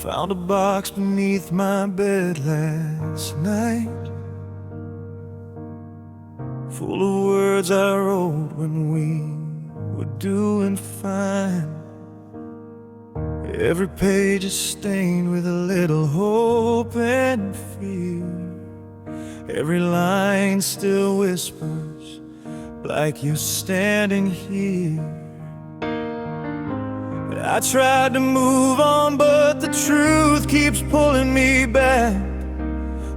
Found a box beneath my bed last night, full of words I wrote when we were doing fine. Every page is stained with a little hope and fear. Every line still whispers like you're standing here. I tried to move on, but the truth keeps pulling me back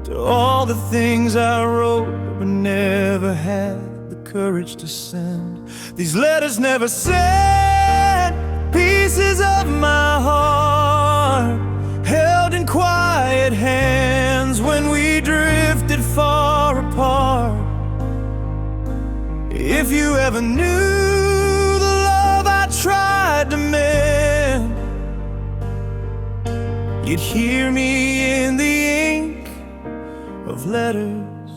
to all the things I wrote but never had the courage to send. These letters never said, pieces of my heart held in quiet hands when we drifted far apart. If you ever knew the love I tried to mend, you'd hear me in the ink of letters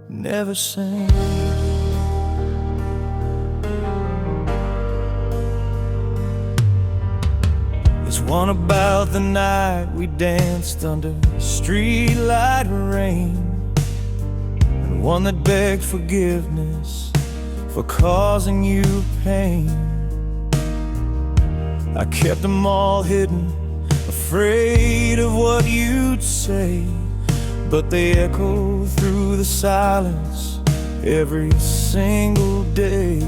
never sent. There's one about the night we danced under streetlight rain, and one that begged forgiveness for causing you pain. I kept them all hidden, afraid of what you'd say, but they echo through the silence every single day.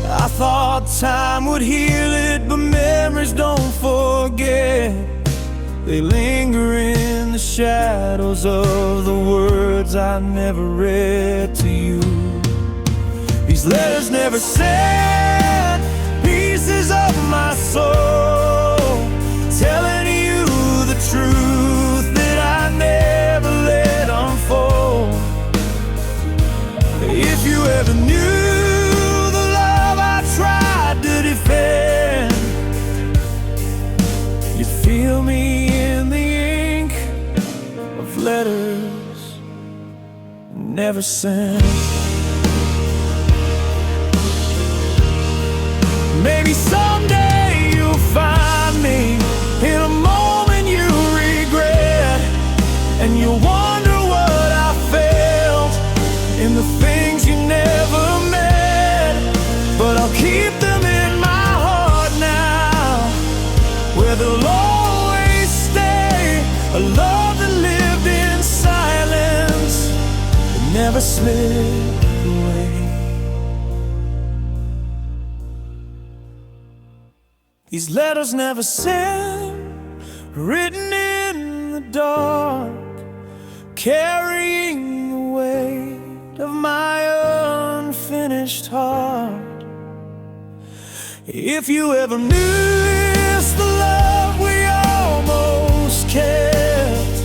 I thought time would heal it, but memories don't forget. They linger in the shadows of the words I never read to you. These letters never said, pieces of my soul, telling you the truth that I never let unfold. If you ever knew the love I tried to defend, you'd feel me in the ink of letters never sent. Maybe someday you'll find me in a moment you regret, and you'll wonder what I felt in the things you never met. But I'll keep them in my heart now, where they'll always stay. A love that lived in silence, that never slipped away. These letters never sent, written in the dark, carrying the weight of my unfinished heart. If you ever missed the love we almost kept,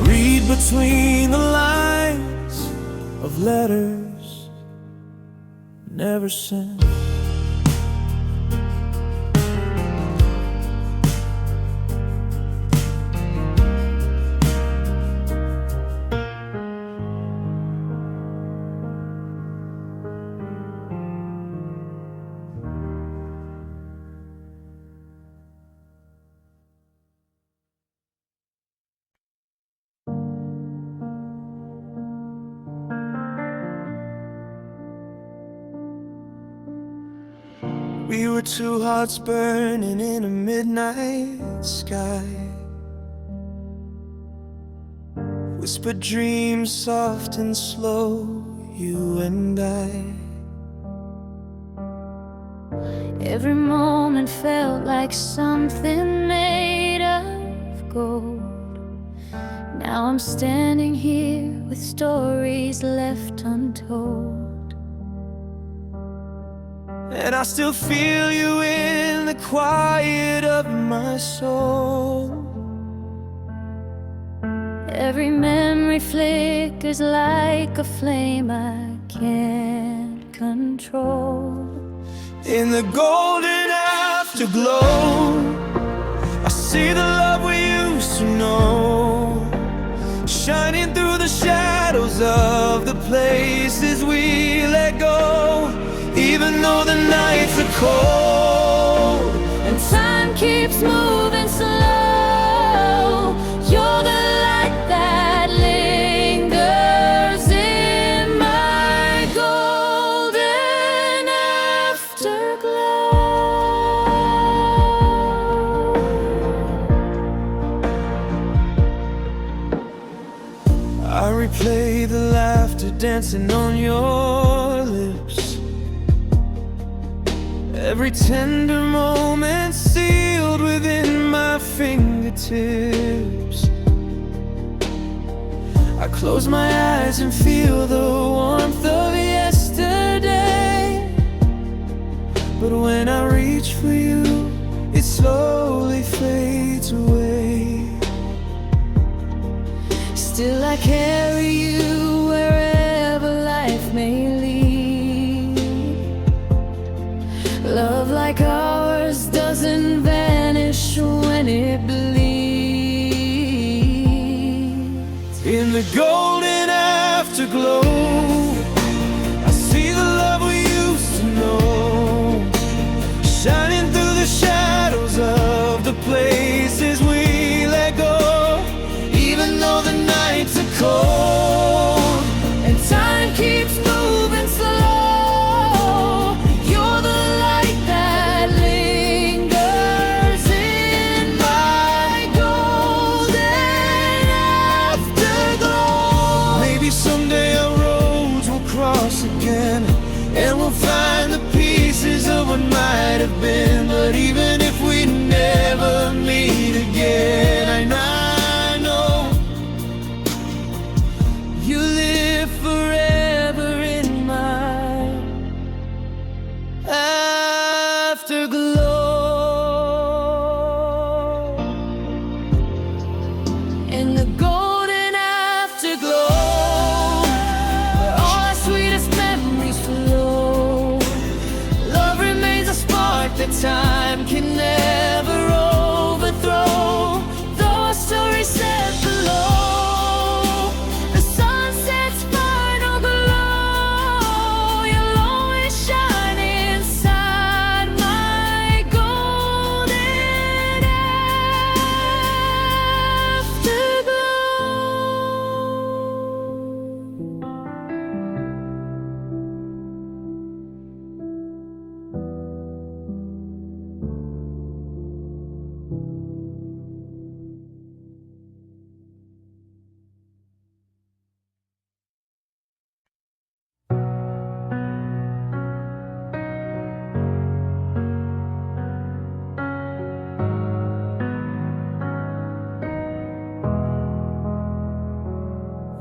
read between the lines of letters never sent. We were two hearts burning in a midnight sky, whispered dreams soft and slow, you and I. Every moment felt like something made of gold. Now I'm standing here with stories left untold. And I still feel you in the quiet of my soul. Every memory flickers like a flame I can't control. In the golden afterglow, I see the love we used to know, shining through the shadows of the places we let go. Even though the nights are cold, keeps moving slow. You're the light that lingers in my golden afterglow. I replay the laughter dancing on your lips, every tender moment sealed within my fingertips. I close my eyes and feel the warmth of yesterday, but when I reach for you, it slowly fades away. Still I carry you wherever life may lead. Love like ours doesn't vanish when it bleeds. In the golden afterglow, I see the love we used to know, shining through the shadows of the places we let go. Even though the nights are cold And time keeps moving slow, you're the light that lingers in my golden afterglow. maybe someday our roads will cross again, and we'll find the pieces of what might have been. But even if we never meet again, I know you live forever in my afterglow. In the golden afterglow, where all our sweetest memories flow, love remains a spark that time can never overthrow. Though our story's set below the sunset's final glow, you'll always shine inside my golden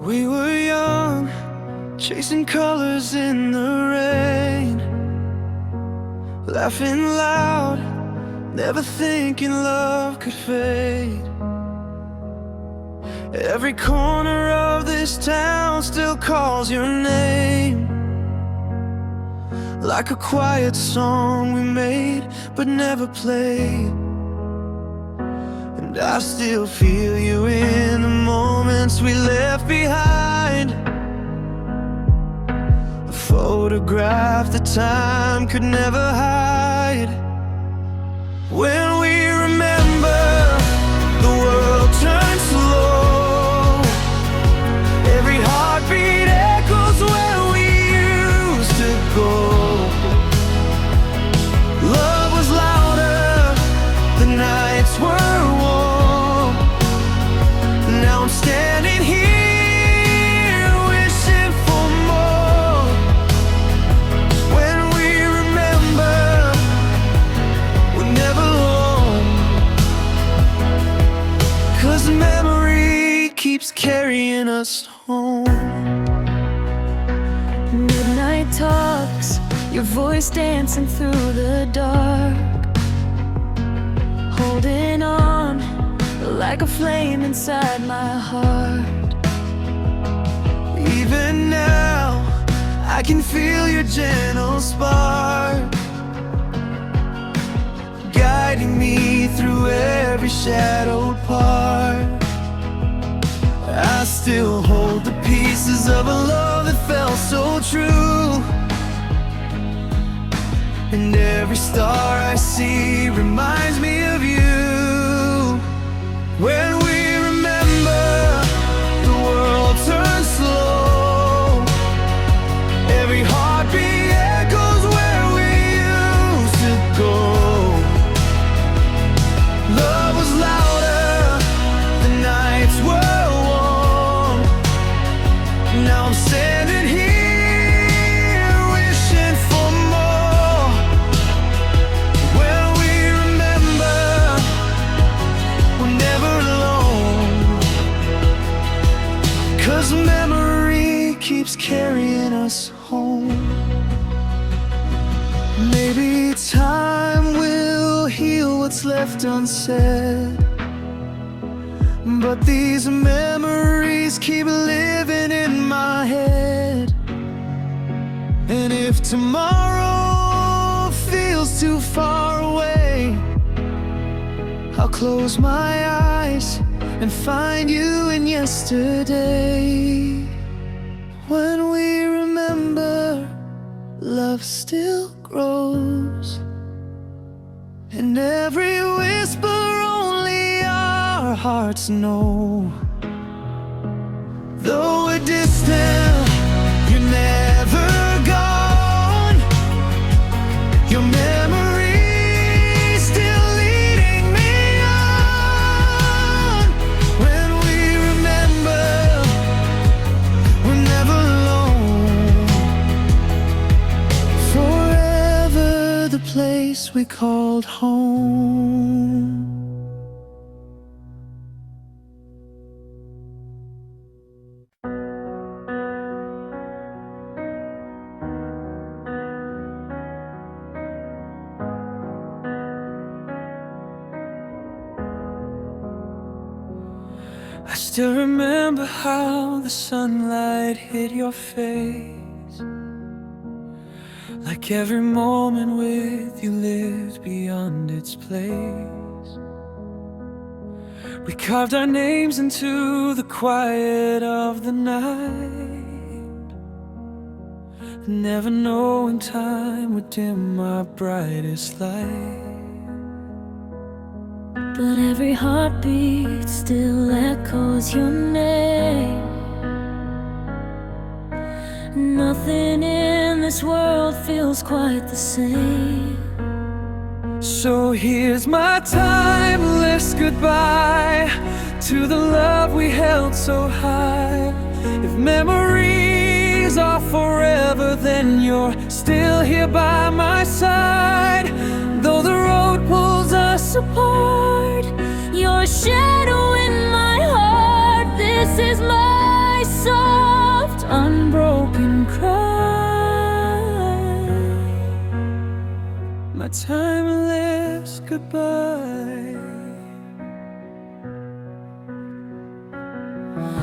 We were young, chasing colors in the rain, laughing loud, never thinking love could fade. Every corner of this town still calls your name, like a quiet song we made but never played. And I still feel you in the moments we left behind, a photograph that time could never hide. When we remember, the world turns slow, every heartbeat echoes where we used to go. Love was louder, the nights were warm. Now I'm standing here wishing for more. When we remember, we're never alone, 'cause the memory keeps carrying us home. midnight talks, your voice dancing through the dark, holding on like a flame inside my heart. Even now, I can feel your gentle spark, guiding me through every shadowed part. I still hold the pieces of a love that felt so true, and every star I see reminds me of you. left unsaid. But these memories keep living in my head. And if tomorrow feels too far away, I'll close my eyes and find you in yesterday. When we remember, love still grows, and every whisper only our hearts know. Though we're distant, you're never gone. Your memory still leading me on. When we remember, we're never alone. Forever the place we called home. I still remember how the sunlight hit your face, like every moment with you lived beyond its place. We carved our names into the quiet of the night, never knowing time would dim our brightest light. But every heartbeat still echoes your name. Nothing in this world feels quite the same. So here's my timeless goodbye to the love we held so high. If memories are forever, then you're still here by my side. Though the road pulls us apart, You're a shadow in my heart. This is my soft, unbroken cry. my timeless goodbye.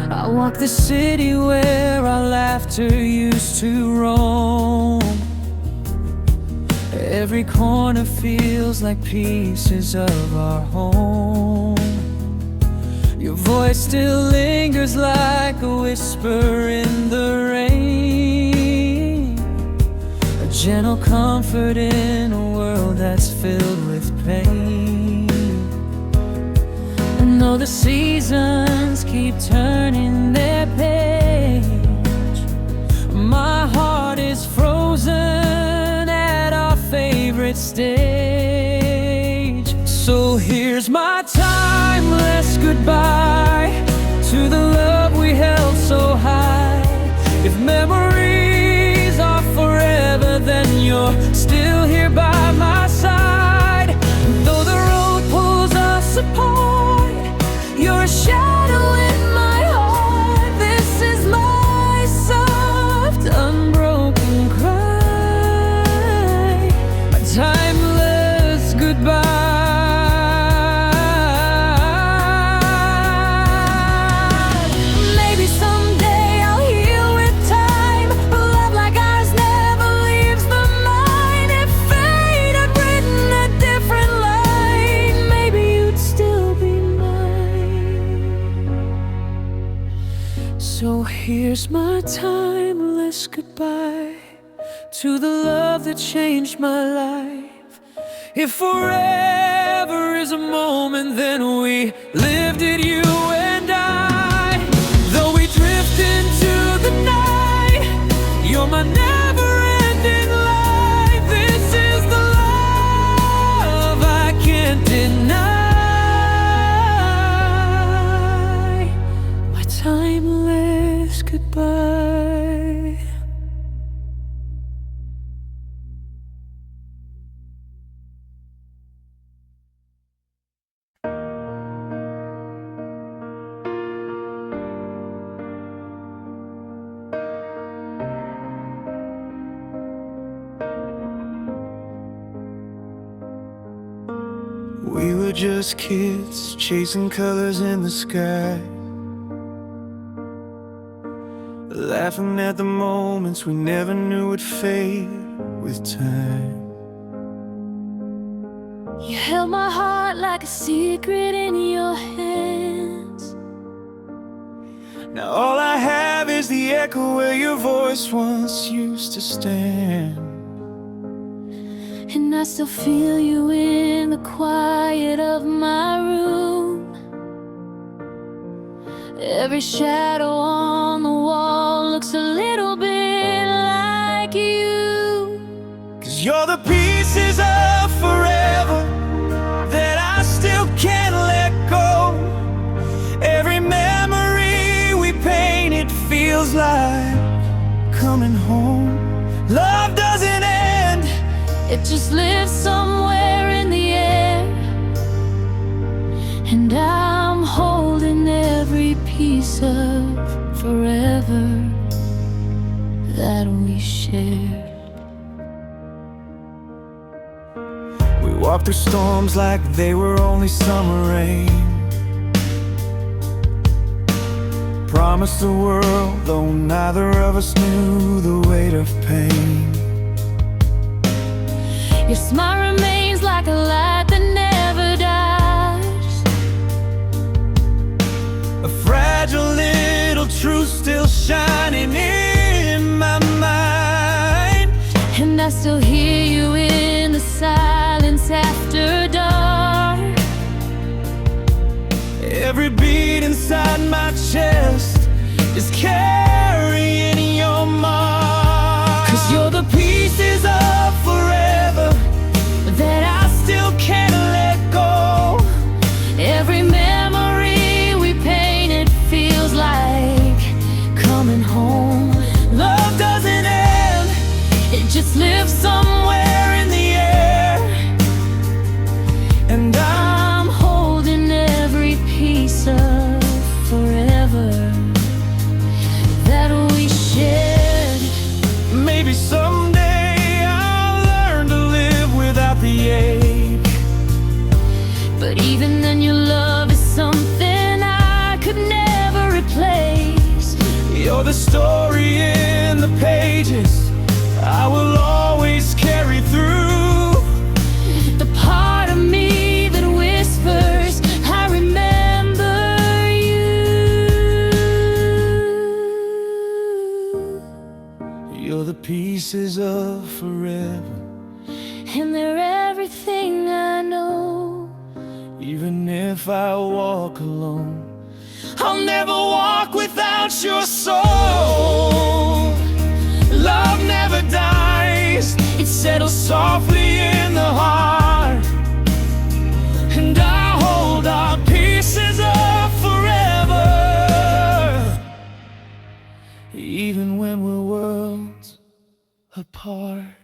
I walk the city where our laughter used to roam. Every corner feels like pieces of our home. Your voice still lingers like a whisper in the rain, a gentle comfort in a world that's filled with pain. And though the seasons keep turning their page, my heart is frozen at our favorite stage. So here's my timeless goodbye to the love we held so high. If memories are forever, then you're still here by my side. Though the road pulls us apart, you're a shadow in my heart. This is my soft, unbroken cry, my timeless goodbye. maybe someday I'll heal with time. But love like ours never leaves the mind. If fate had written a different line, maybe you'd still be mine. So here's my timeless goodbye to the love that changed my life. If forever is a moment, then we lived it, you and I. Though we drift into the night, you're my never-ending light. This is the love I can't deny, my timeless goodbye. were just kids, chasing colors in the sky, laughing at the moments we never knew would fade with time. You held my heart like a secret in your hands. Now all I have is the echo where your voice once used to stand. And I still feel you in the quiet of my room. Every shadow on the wall looks a little bit like you. 'Cause you're the pieces of forever that I still can't let go. Every memory we painted feels like coming home. Love doesn't end, it just lives somewhere in the air. And I'm holding every piece of forever that we shared. we walked through storms like they were only summer rain. Promised the world, though neither of us knew the weight of pain. Your smile remains like a light that never dies. A fragile little truth still shining in my mind. And I still hear you in the silence after dark. Every beat inside my chest is carrying your mark. 'Cause you're the Pieces of forever that I still can't let go. every memory we painted feels like coming home. Love doesn't end, It just lives somewhere in the air. and I'm holding every piece of forever that we shared. maybe someday I'll learn to live without the ache. But even then your love is something I could never replace. You're the story in the pages I will always carry through. The part of me that whispers, I remember you. You're the pieces of forever, And they're everything I know. even if I walk alone. I'll never walk without your soul. Love never dies, it settles softly in the heart. And I hold our pieces of forever, even when we're worlds apart.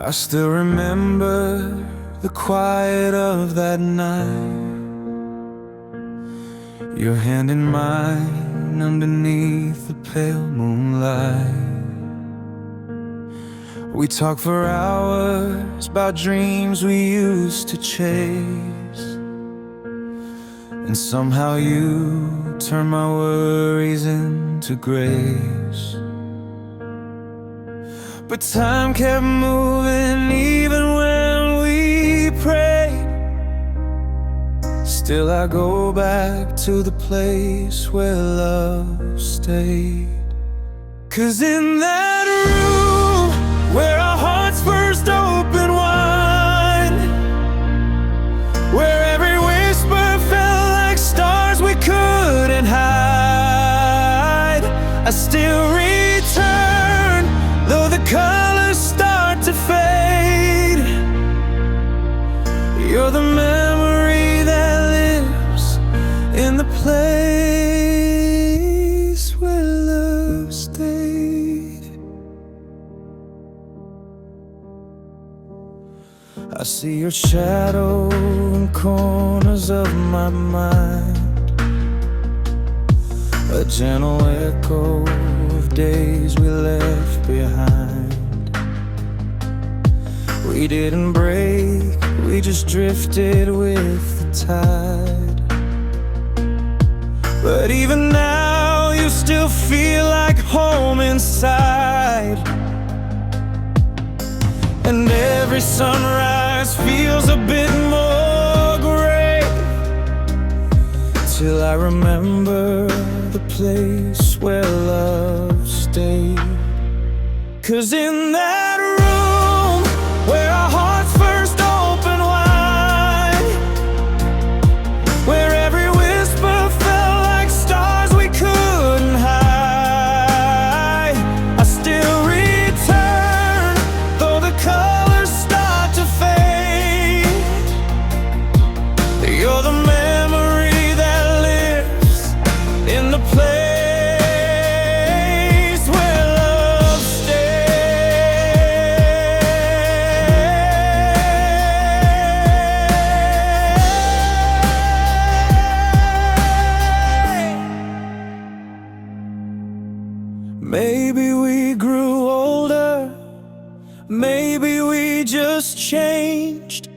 I still remember the quiet of that night, your hand in mine underneath the pale moonlight. We talked for hours about dreams we used to chase, and somehow you turned my worries into grace. But time kept moving even when we prayed. Still I go back to the place where love stayed. 'Cause in that room where our hearts first opened wide, where every whisper felt like stars we couldn't hide, I still return, though the colors start to fade. You're the memory that lives in the place where love stayed. I see your shadow in random corners of my mind, a gentle echo of days we left behind. We didn't break, we just drifted with the tide. But even now you still feel like home inside. And every sunrise feels a bit more gray, till I remember the place where love stayed. 'Cause in that room where our hearts first opened wide, where every whisper felt like stars we couldn't hide, I still return, though the colors start to fade. You're the memory that lives in the place where love stays. Maybe we grew older, maybe we just changed,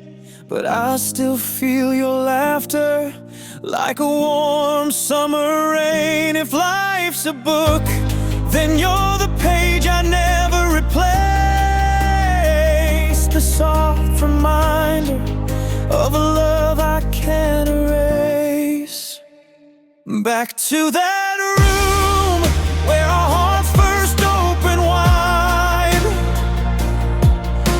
but I still feel your laughter like a warm summer rain. If life's a book, then you're the page I never replace, the soft reminder of a love I can't erase. Back to that room where our hearts first opened wide,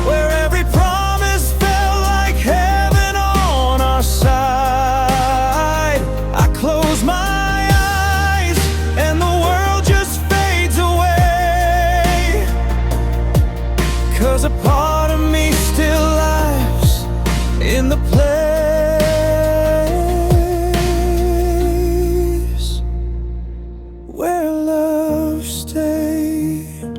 where every promise felt like heaven on our side. I close my eyes and the world just fades away, 'cause a part of me still lives in the place where love stayed.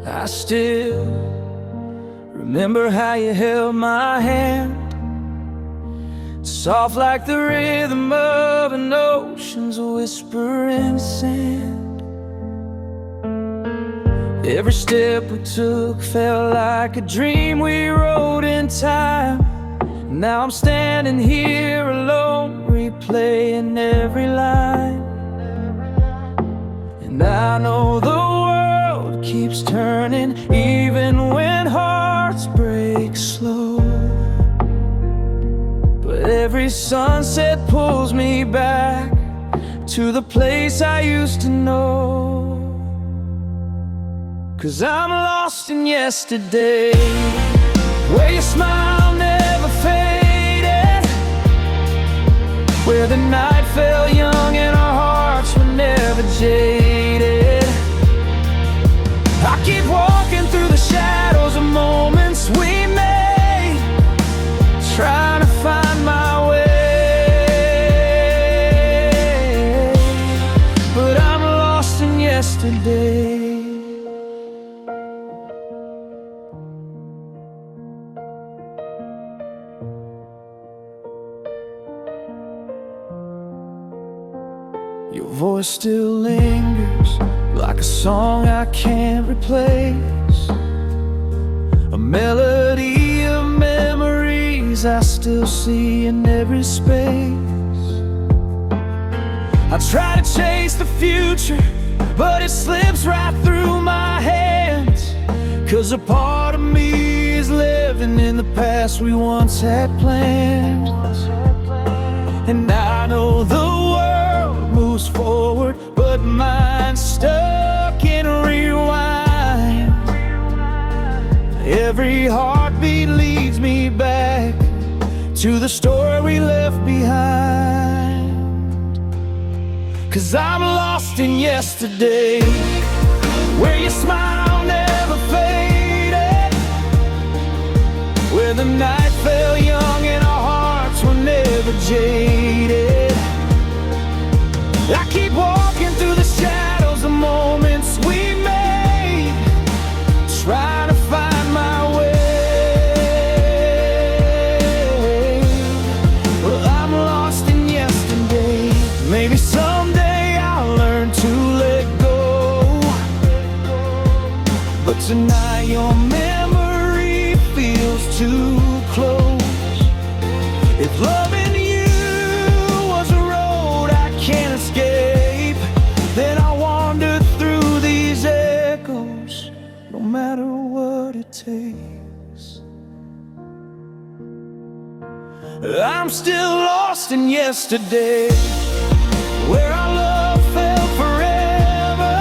I still remember how you held my hand, soft like the rhythm of an ocean's whispering sand. Every step we took felt like a dream we wrote in time. Now I'm standing here alone, replaying every line. And I know the world keeps turning, even when hearts break slow. But every sunset pulls me back to the place I used to know. 'Cause I'm lost in yesterday, where your smile never faded, where the night fell young and our hearts were never jaded. I keep walking through the shadows of moments we made, trying to find my way, but I'm lost in yesterday. Your voice still lingers like a song I can't replace, a melody of memories I still see in every space. I try to chase the future, but it slips right through my hands, 'cause a part of me is living in the past we once had planned. And I know the world moves forward, but mine's stuck in rewind. Every heartbeat leads me back to the story we left behind. 'Cause I'm lost in yesterday, where your smile never faded, where the night fell young and our hearts were never jaded. I keep walking through the shadows of moments we made, trying to find my way. Well, I'm lost in yesterday. Maybe someday I'll learn to let go, but tonight your memory feels too close. If loving you was a road I can't escape, then I'll wander through these echoes, no matter what it takes. I'm still lost in yesterday, where our love fell forever,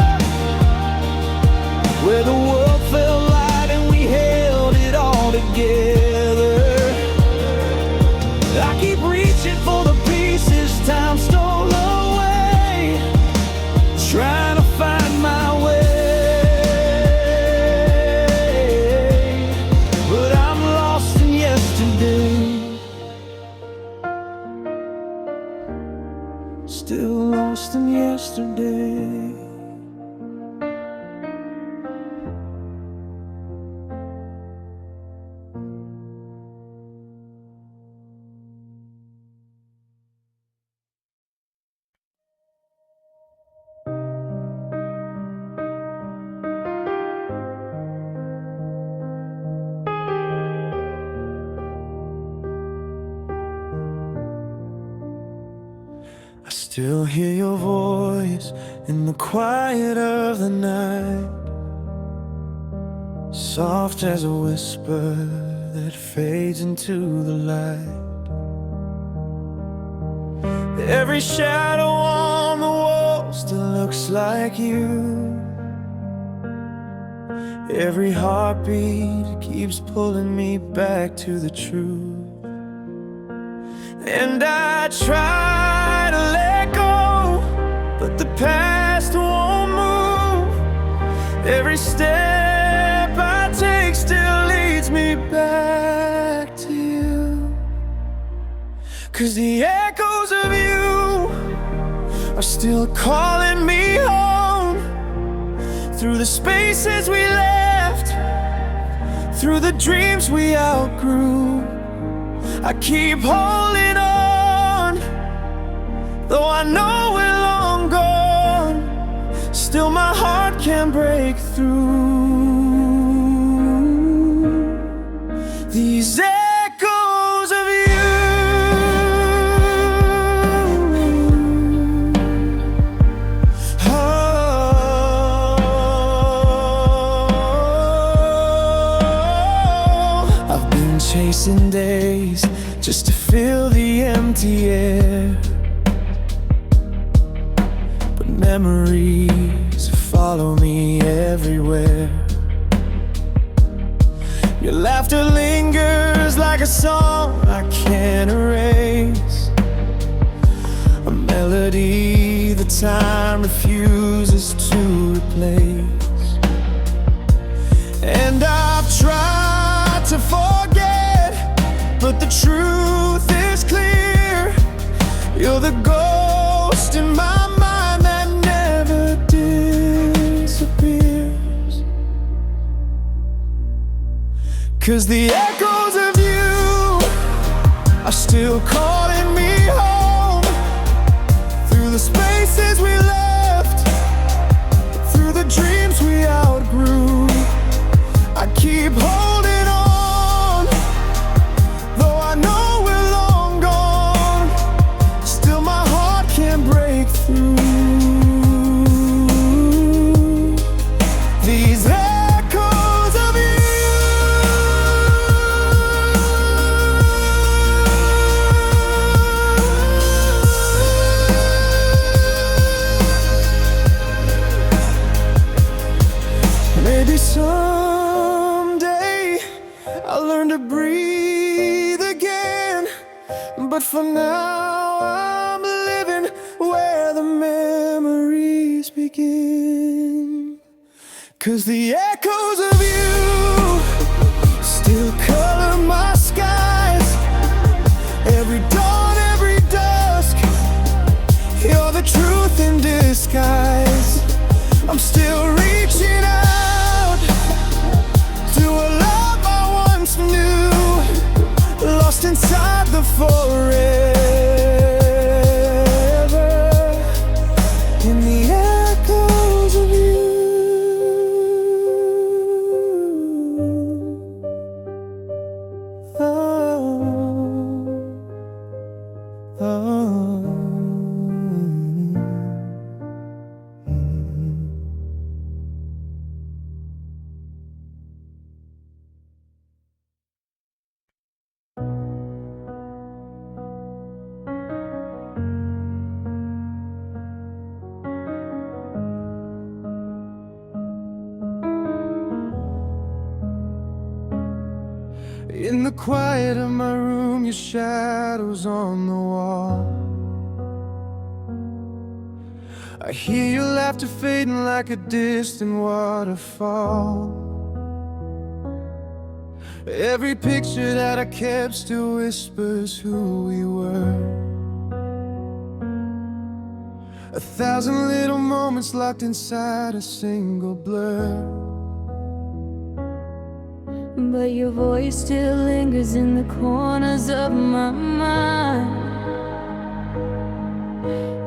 where the world felt light and we held it all together. I keep reaching for the pieces time stole away, trying to find my way. But I'm lost in yesterday, still lost in yesterday. I still hear your voice in the quiet of the night, soft as a whisper that fades into the light. Every shadow on the wall still looks like you. Every heartbeat keeps pulling me back to the truth. And I try to let go, but the past won't move. Every step I take still leads me back to you. 'Cause the echoes of you are still calling me home, through the spaces we left, through the dreams we outgrew. I keep holding on, though I know we're long gone. Still my heart can't break through these echoes of you. Oh, I've been chasing days just to fill the empty air, but memories follow me everywhere. Your laughter lingers like a song I can't erase, a melody that time refuses to replace. And I've tried to forget, but the truth is clear. You're the ghost in my mind that never disappears. 'Cause the echoes of you are still calling me home, through the spaces we left, through the dreams we outgrew. I keep holding on, though I know we're long gone. Still my heart can't break through these echoes of you. begin. 'Cause the echoes of you still color my skies. Every dawn, every dusk, you're the truth in disguise. I'm still reaching out to a love I once knew, lost inside the forever, in the echoes of you. In the quiet of my room, your shadow's on the wall. I hear your laughter fading like a distant waterfall. Every picture that I kept still whispers who we were. 1,000 little moments locked inside a single blur. But your voice still lingers in the corners of my mind.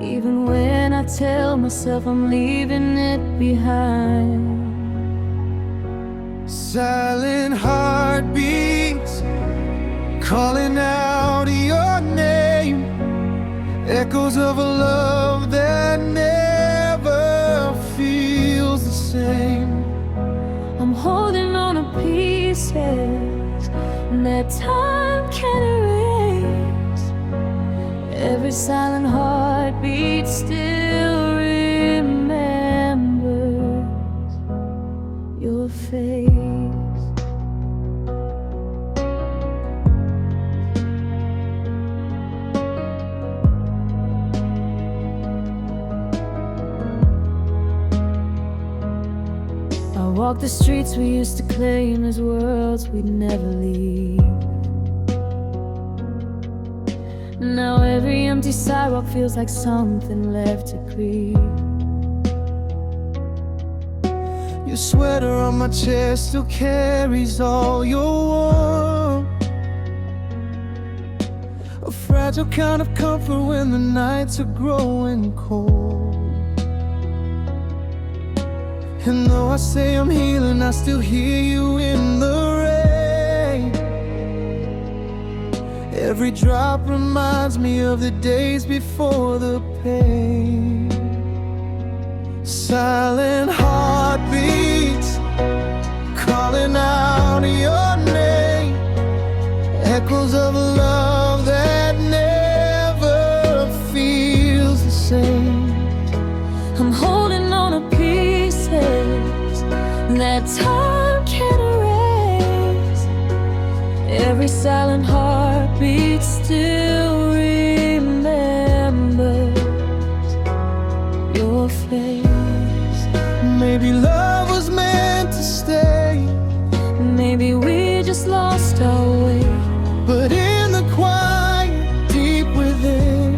Even when I tell myself I'm leaving it behind. Silent heartbeats calling out your name, echoes of a love that never feels the same. I'm holding on to pieces that time can't erase. Every silent heartbeat still remembers your face. I walk the streets we used to claim as worlds we'd never leave. Now every empty sidewalk feels like something left to grieve. Your sweater on my chest still carries all your warmth, a fragile kind of comfort when the nights are growing cold. And though I say I'm healing, I still hear you in the rain. Every drop reminds me of the days before the pain. Silent heartbeats calling out your name, echoes of a love that never feels the same. I'm holding on to pieces that time can't erase. Every silent heartbeat still remembers your face. Maybe love was meant to stay, maybe we just lost our way. but in the quiet deep within,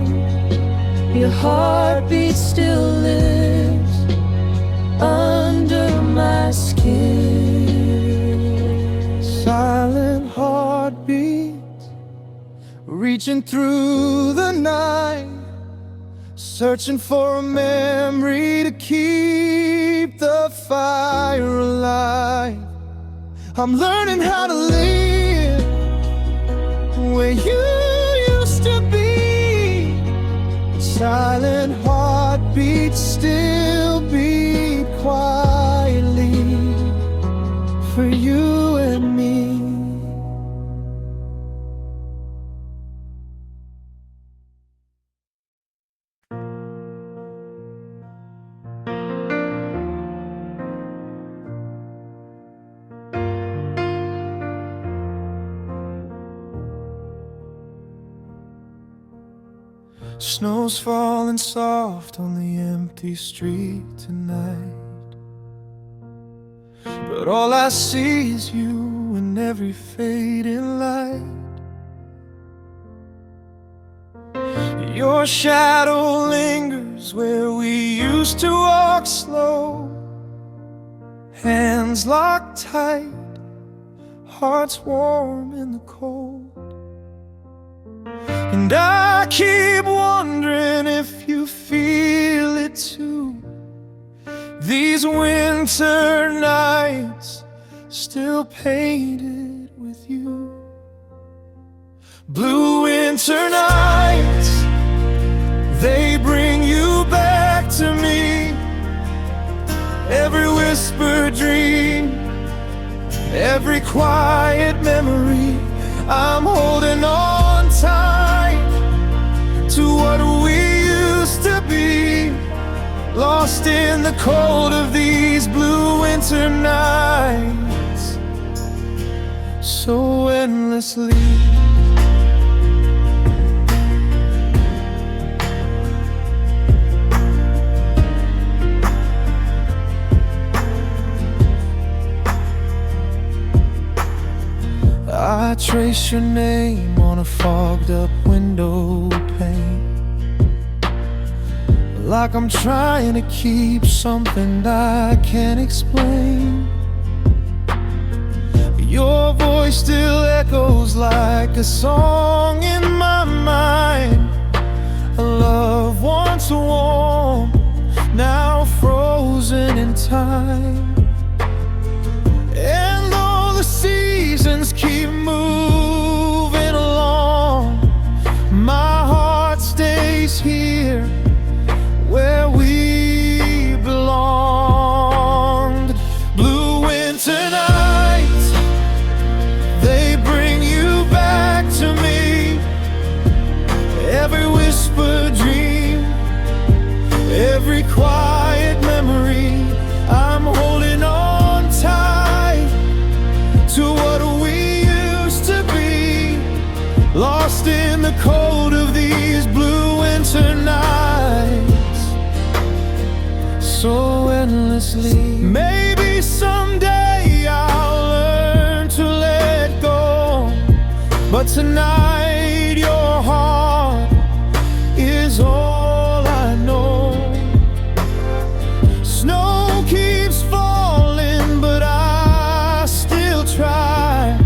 Your heartbeat still lives under my skin. silent heartbeats reaching through the night, searching for a memory to keep the fire alive. I'm learning how to live where you used to be. Silent heartbeats still beat quietly for you and me. Snow's falling soft on the empty street tonight, but all I see is you in every fading light. Your shadow lingers where we used to walk slow, hands locked tight, hearts warm in the cold. And I keep wondering if you feel it too, these winter nights still painted with you. Blue winter nights, they bring you back to me. Every whispered dream, every quiet memory, I'm holding on tight to what we used to be, lost in the cold of these blue winter nights, so endlessly. I trace your name on a fogged up window pane, like I'm trying to keep something I can't explain. Your voice still echoes like a song in my mind, a love once warm, now frozen in time. And though the seasons keep moving along, my heart stays here where we belonged. Blue winter nights, they bring you back to me. Every whispered dream, every quiet memory, I'm holding on tight to what we used to be, lost in the cold of these blue winter nights, so endlessly. Maybe someday I'll learn to let go, but tonight your heart is all I know. Snow keeps falling, but I still try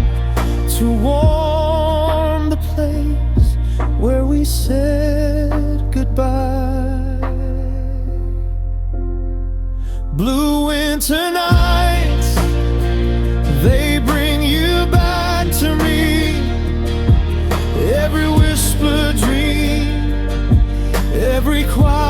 to warm the place where we said goodbye. Blue winter nights, they bring you back to me. Every whispered dream, every quiet